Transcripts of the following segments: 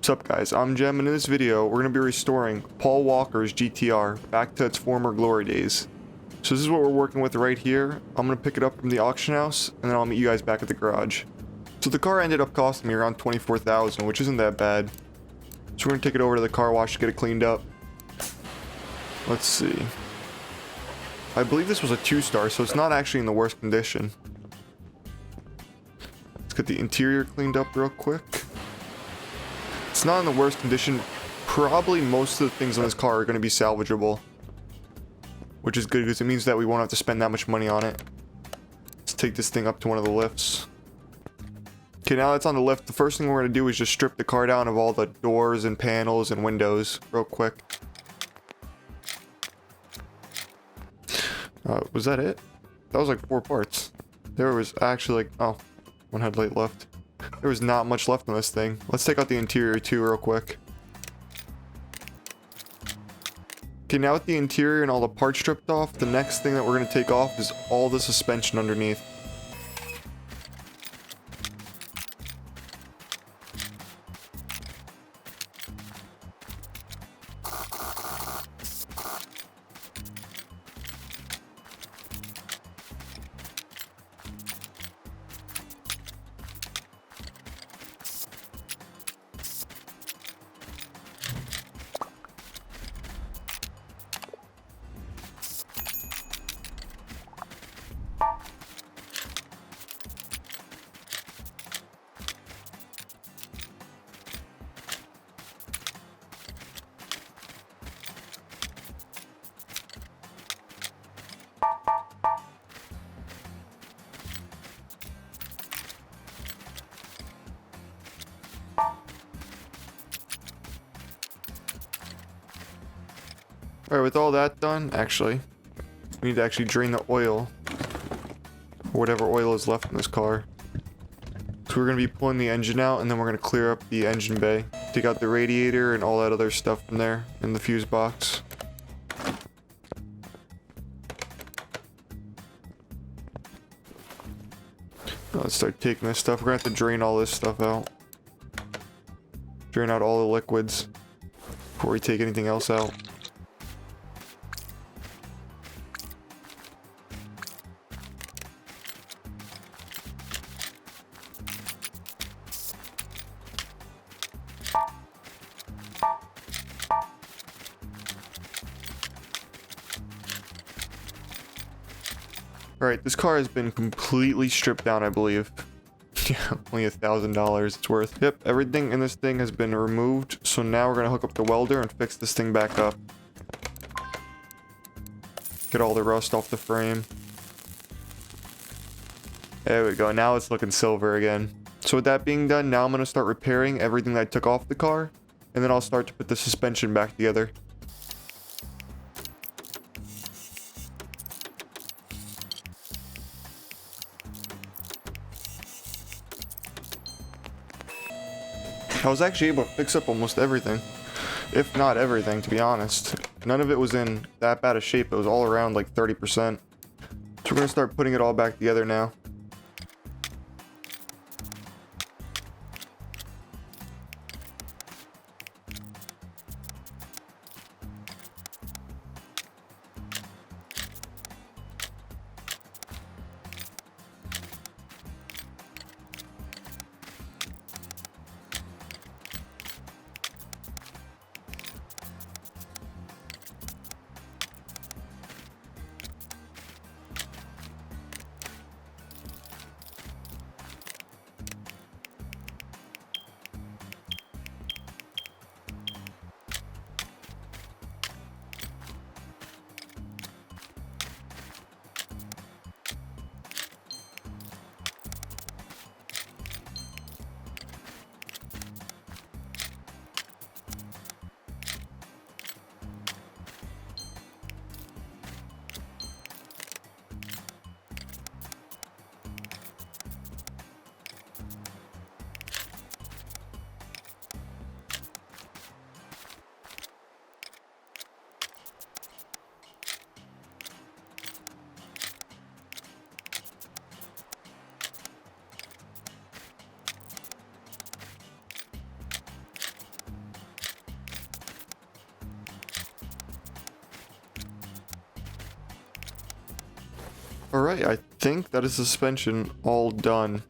What's up guys, I'm Jem, and in this video we're going to be restoring Paul Walker's GTR back to its former glory days. So this is what we're working with right here. I'm going to pick it up from the auction house and then I'll meet you guys back at the garage. So the car ended up costing me around $24,000, which isn't that bad. So we're going to take it over to the car wash to get it cleaned up. Let's see. I believe this was a 2-star, so it's not actually in the worst condition. Let's get the interior cleaned up real quick. It's not in the worst condition. Probably most of the things on this car are going to be salvageable, which is good because it means that we won't have to spend that much money on it. Let's take this thing up to one of the lifts. Okay, now that's on the lift, the first thing we're going to do is just strip the car down of all the doors and panels and windows real quick. Was that it? That was like 4 parts. There was actually like, oh, one headlight left. There was not much left on this thing. Let's take out the interior too real quick. Okay, now with the interior and all the parts stripped off, the next thing that we're going to take off is all the suspension underneath. Alright, with all that done, actually, we need to actually drain the oil, or whatever oil is left in this car. So we're going to be pulling the engine out, and then we're going to clear up the engine bay, take out the radiator and all that other stuff from there in the fuse box. Now let's start taking this stuff. We're going to have to drain all this stuff out. Drain out all the liquids before we take anything else out. Alright, this car has been completely stripped down, I believe. Yeah, only $1,000 it's worth. Yep, everything in this thing has been removed, so now we're gonna hook up the welder and fix this thing back up. Get all the rust off the frame. There we go, now it's looking silver again. So with that being done, now I'm gonna start repairing everything that I took off the car, and then I'll start to put the suspension back together. I was actually able to fix up almost everything, if not everything, to be honest. None of it was in that bad a shape. It was all around like 30%. So we're going to start putting it all back together now. Alright, I think that is suspension all done.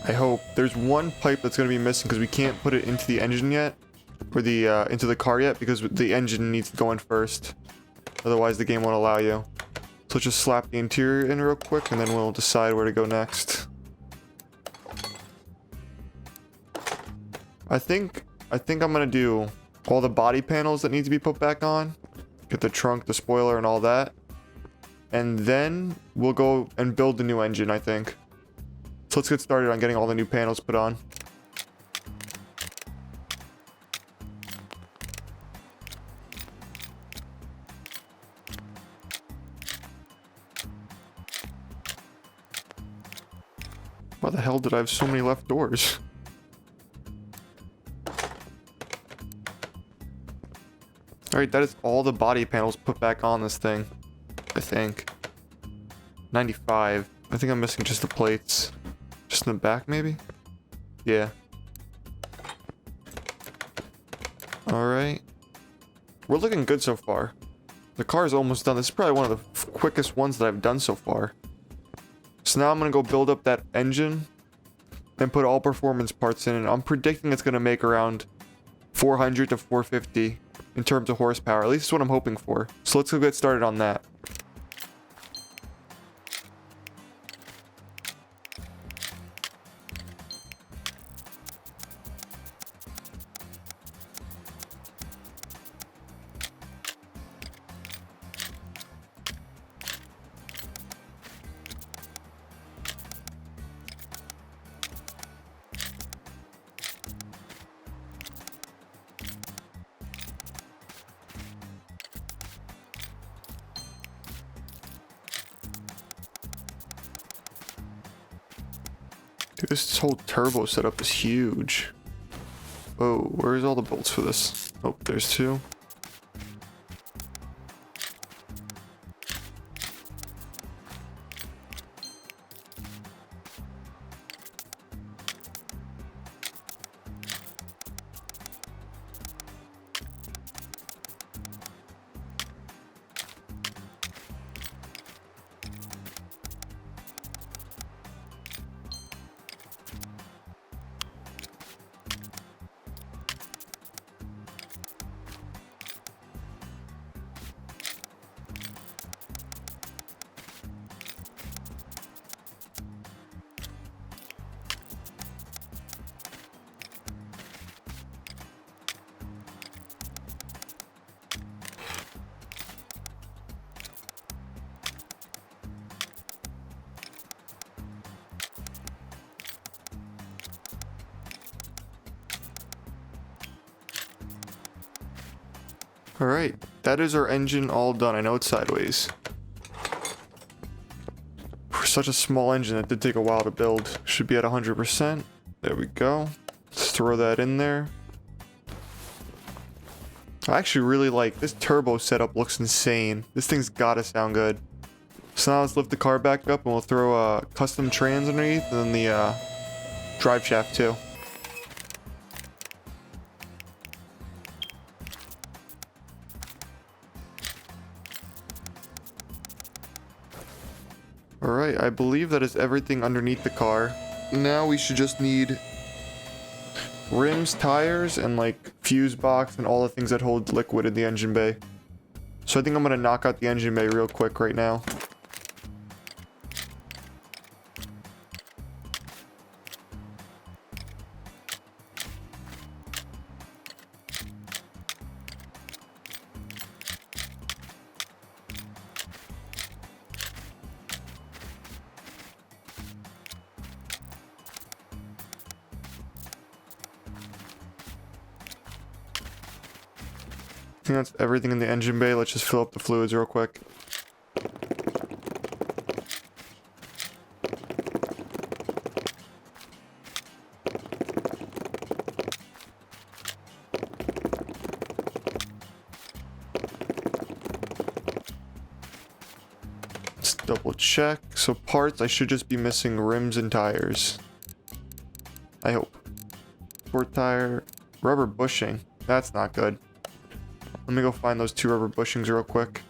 I hope. There's one pipe that's going to be missing because we can't put it into the engine yet. Or the, into the car yet because the engine needs to go in first. Otherwise the game won't allow you. So let's just slap the interior in real quick and then we'll decide where to go next. I think I'm gonna do all the body panels that need to be put back on. Get the trunk, the spoiler, and all that. And then we'll go and build the new engine, I think. So let's get started on getting all the new panels put on. Why the hell did I have so many left doors? Alright, that is all the body panels put back on this thing. I think. 95. I think I'm missing just the plates. Just in the back, maybe? Yeah. Alright. We're looking good so far. The car is almost done. This is probably one of the quickest ones that I've done so far. So now I'm going to go build up that engine and put all performance parts in. And I'm predicting it's going to make around 400 to 450 in terms of horsepower. At least that's what I'm hoping for. So let's go get started on that. Dude, this whole turbo setup is huge. Oh, where's all the bolts for this? Oh, there's two. Alright, that is our engine all done. I know it's sideways. For such a small engine, it did take a while to build. Should be at 100%. There we go. Let's throw that in there. I actually really like this turbo setup. Looks insane. This thing's gotta sound good. So now let's lift the car back up and we'll throw custom trans underneath and then the drive shaft too. Alright, I believe that is everything underneath the car. Now we should just need rims, tires, and like fuse box and all the things that hold liquid in the engine bay. So I think I'm gonna knock out the engine bay real quick right now. I think that's everything in the engine bay. Let's just fill up the fluids real quick. Let's double check. So parts, I should just be missing rims and tires. I hope. Sport tire, rubber bushing. That's not good. Let me go find those two rubber bushings real quick.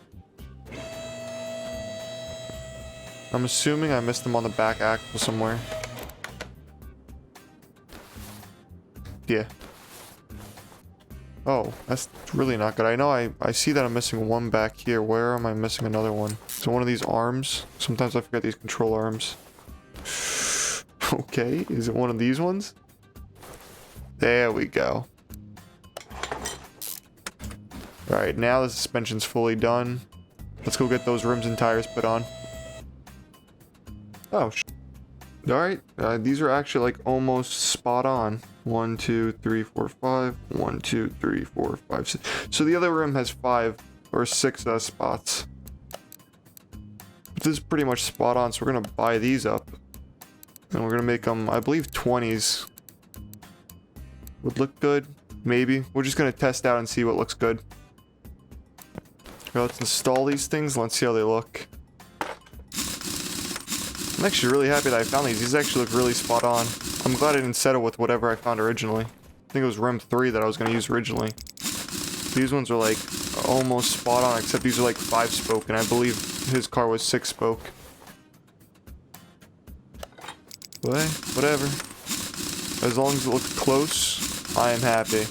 I'm assuming I missed them on the back axle somewhere. Yeah. Oh, that's really not good. I know I see that I'm missing one back here. Where am I missing another one? So one of these arms. Sometimes I forget these control arms. Okay, is it one of these ones? There we go. Alright, now the suspension's fully done. Let's go get those rims and tires put on. Oh, alright, these are actually like almost spot on. 1, 2, 3, 4, 5. 1, 2, 3, 4, 5, 6. So the other rim has 5 or 6 spots. But this is pretty much spot on, so we're gonna buy these up. And we're gonna make them, I believe 20s. Would look good, maybe. We're just gonna test out and see what looks good. Okay, let's install these things, let's see how they look. I'm actually really happy that I found these. These actually look really spot on. I'm glad I didn't settle with whatever I found originally. I think it was rim 3 that I was going to use originally. These ones are like almost spot on, except these are like 5-spoke, and I believe his car was 6-spoke. But hey, whatever. As long as it looks close, I am happy.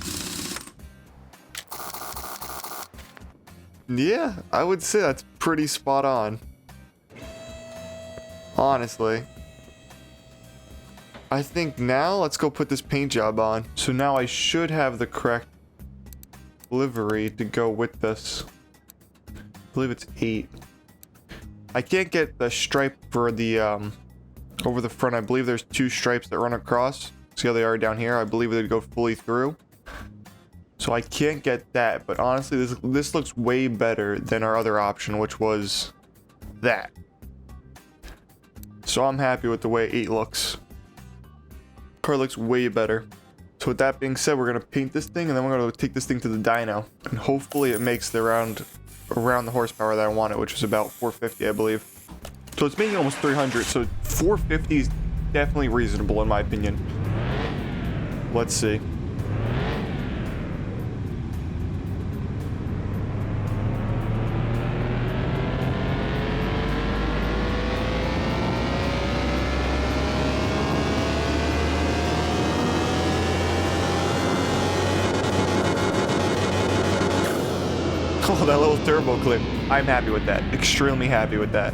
Yeah, I would say that's pretty spot on. Honestly. I think now let's go put this paint job on. So now I should have the correct livery to go with this. I believe it's 8. I can't get the stripe for the over the front. I believe there's 2 stripes that run across. See how they are down here? I believe they'd go fully through. So I can't get that, but honestly this looks way better than our other option, which was that. So I'm happy with the way 8 looks. Car looks way better. So with that being said, we're gonna paint this thing and then we're gonna take this thing to the dyno, and hopefully it makes the around the horsepower that I wanted, which was about 450, I believe. So it's making almost 300. So 450 is definitely reasonable in my opinion. Let's see. Oh, that little turbo clip. I'm happy with that. Extremely happy with that.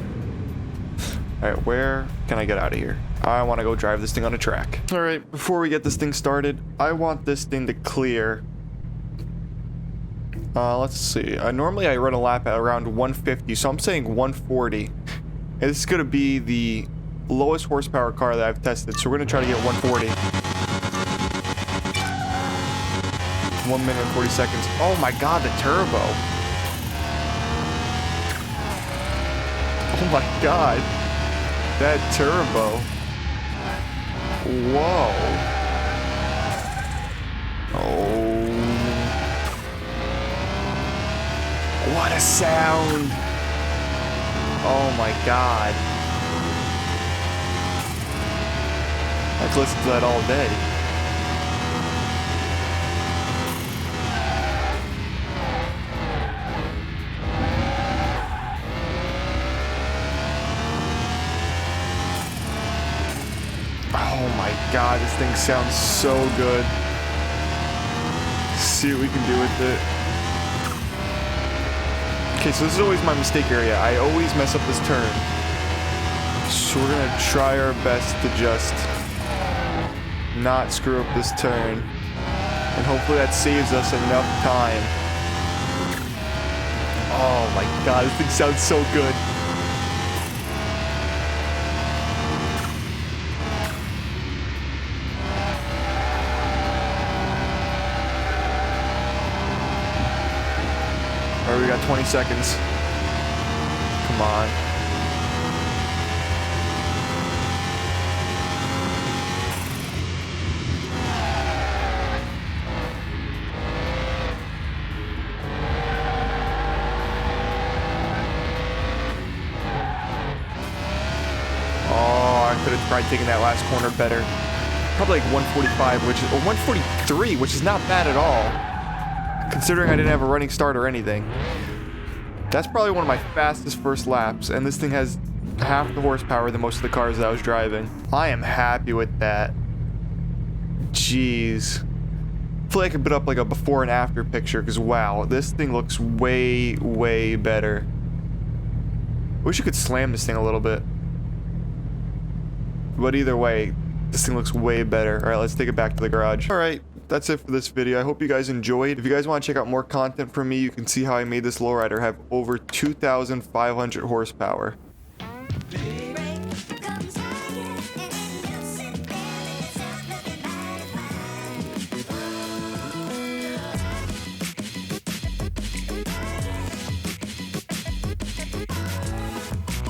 Alright, where can I get out of here? I want to go drive this thing on a track. Alright, before we get this thing started, I want this thing to clear. Let's see. Normally I run a lap at around 150, so I'm saying 140. And this is going to be the lowest horsepower car that I've tested, so we're going to try to get 140. 1 minute and 40 seconds. Oh my god, the turbo. Oh my god. That turbo. Whoa. Oh. What a sound. Oh my god. I could listen to that all day. Oh my god, this thing sounds so good. See what we can do with it. Okay, so this is always my mistake area. I always mess up this turn. So we're gonna try our best to just not screw up this turn. And hopefully that saves us enough time. Oh my god, this thing sounds so good. Alright, we got 20 seconds. Come on. Could have tried taking that last corner better. Probably like 145, or 143, which is not bad at all, considering I didn't have a running start or anything. That's probably one of my fastest first laps, and this thing has half the horsepower than most of the cars that I was driving. I am happy with that. Jeez. I feel like I could put up like a before and after picture because wow, this thing looks way, way better. Wish you could slam this thing a little bit. But either way, this thing looks way better. Alright, let's take it back to the garage. Alright, that's it for this video. I hope you guys enjoyed. If you guys want to check out more content from me, you can see how I made this lowrider have over 2,500 horsepower.